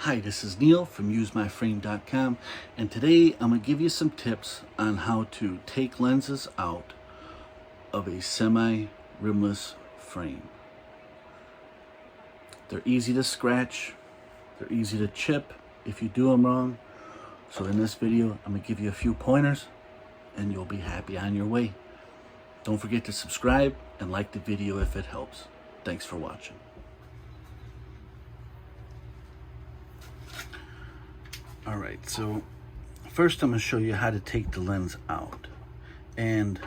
Hi, this is Neil from usemyframe.com, and today I'm going to give you some tips on how to take lenses out of a semi-rimless frame. They're easy to scratch, they're easy to chip if you do them wrong. So in this video, I'm going to give you a few pointers and you'll be happy on your way. Don't forget to subscribe and like the video if it helps. Thanks for watching. Alright, so first I'm going to show you how to take the lens out. And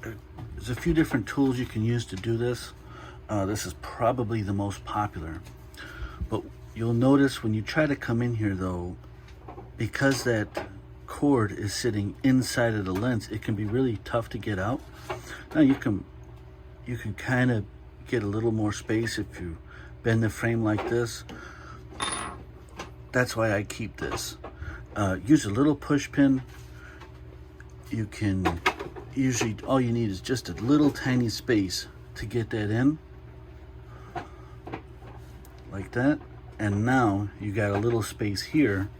there's a few different tools you can use to do this. This is probably the most popular. But you'll notice when you try to come in here though, because that cord is sitting inside of the lens, it can be really tough to get out. Now you can kind of get a little more space if you bend the frame like this. That's why I keep this. Use a little push pin. You can usually, all you need is just a little tiny space to get that in. Like that. And now you got a little space here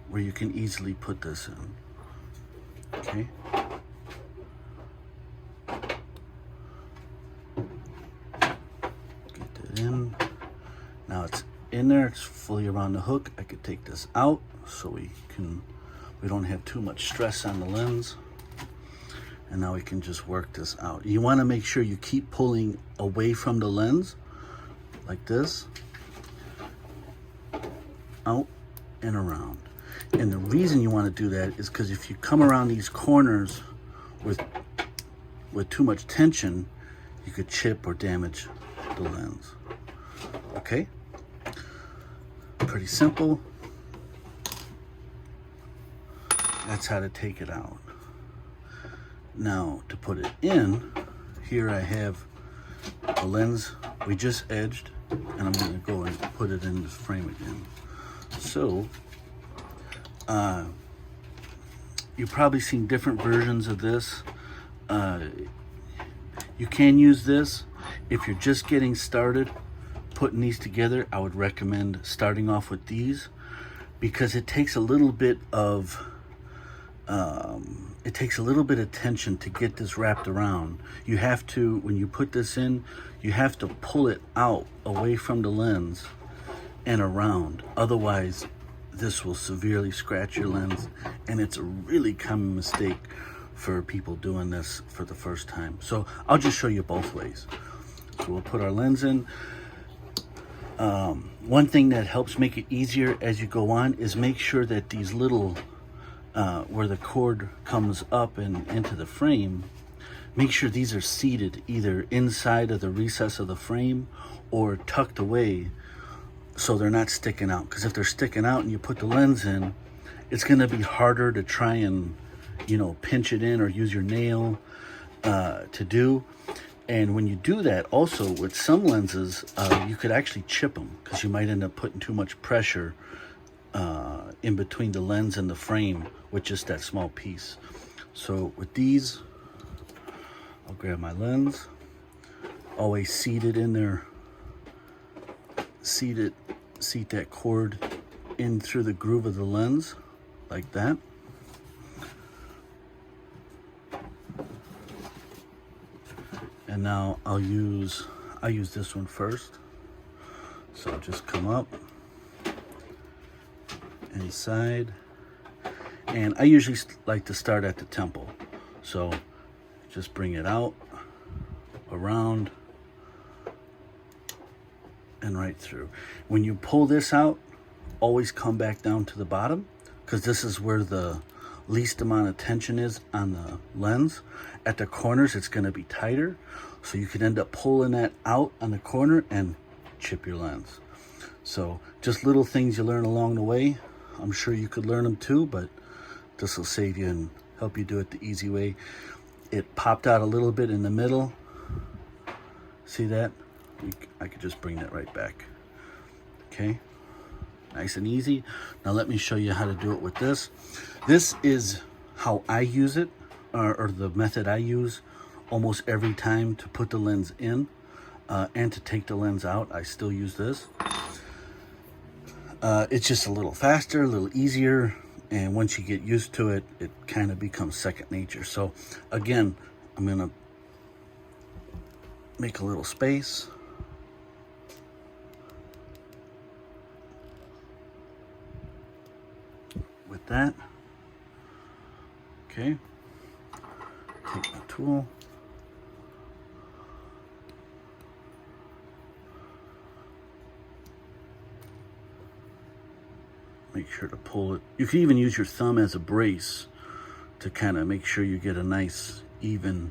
where you can easily put this in. Okay. Get that in. Now it's in there, it's fully around the hook. I could take this out so we don't have too much stress on the lens. And now we can just work this out. You want to make sure you keep pulling away from the lens like this, out and around. And the reason you want to do that is because if you come around these corners with too much tension, you could chip or damage the lens. Okay? Pretty simple. That's how to take it out. Now to put it in, here I have the lens we just edged, and I'm going to go and put it in this frame again. So you've probably seen different versions of this. You can use this if you're just getting started putting these together. I would recommend starting off with these because it takes a little bit of tension to get this wrapped around. You have to, when you put this in, you have to pull it out away from the lens and around. Otherwise, this will severely scratch your lens, and it's a really common mistake for people doing this for the first time. So I'll just show you both ways. So we'll put our lens in. One thing that helps make it easier as you go on is make sure that these little where the cord comes up and into the frame, make sure these are seated either inside of the recess of the frame or tucked away so they're not sticking out. Because if they're sticking out and you put the lens in, it's going to be harder to try and, pinch it in or use your nail to do. And when you do that, also with some lenses, you could actually chip them because you might end up putting too much pressure in between the lens and the frame with just that small piece. So with these, I'll grab my lens, always seat it in there, seat that cord in through the groove of the lens like that. And now I'll use this one first. So I'll just come up inside, and I usually like to start at the temple. So just bring it out, around, and right through. When you pull this out, always come back down to the bottom, because this is where the least amount of tension is on the lens. At the corners, it's going to be tighter, so you can end up pulling that out on the corner and chip your lens. So just little things you learn along the way. I'm sure you could learn them too, but this will save you and help you do it the easy way. It popped out a little bit in the middle. See that? I could just bring that right back. Okay, nice and easy. Now let me show you how to do it with this. This is how I use it, or the method I use almost every time to put the lens in. and to take the lens out, I still use this. It's just a little faster, a little easier, and once you get used to it, it kind of becomes second nature. So again, I'm gonna make a little space. With that, okay, take my tool. Make sure to pull it. You can even use your thumb as a brace to kind of make sure you get a nice, even,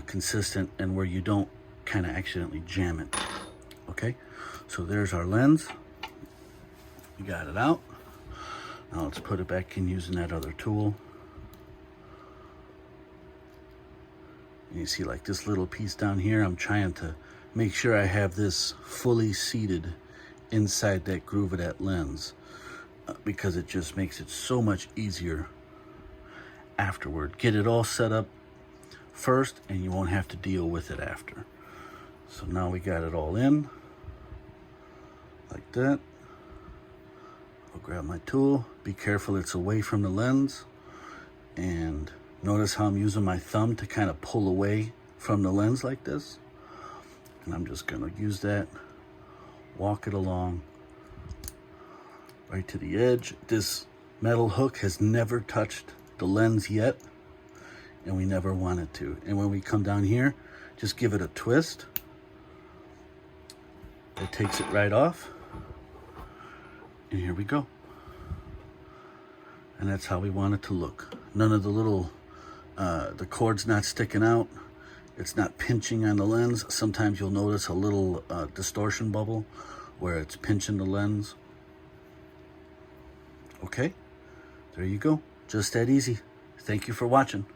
consistent, and where you don't kind of accidentally jam it. Okay, so there's our lens. We got it out. Now let's put it back in using that other tool. And you see like this little piece down here, I'm trying to make sure I have this fully seated inside that groove of that lens, because it just makes it so much easier afterward. Get it all set up first and you won't have to deal with it after. So now we got it all in like that. I'll grab my tool. Be careful it's away from the lens, and notice how I'm using my thumb to kind of pull away from the lens like this. And I'm just gonna use that, walk it along right to the edge. This metal hook has never touched the lens yet, and we never want it to. And when we come down here, just give it a twist. It takes it right off. And here we go. And that's how we want it to look. None of the little, the cord's not sticking out. It's not pinching on the lens. Sometimes you'll notice a little distortion bubble where it's pinching the lens. Okay, there you go. Just that easy. Thank you for watching.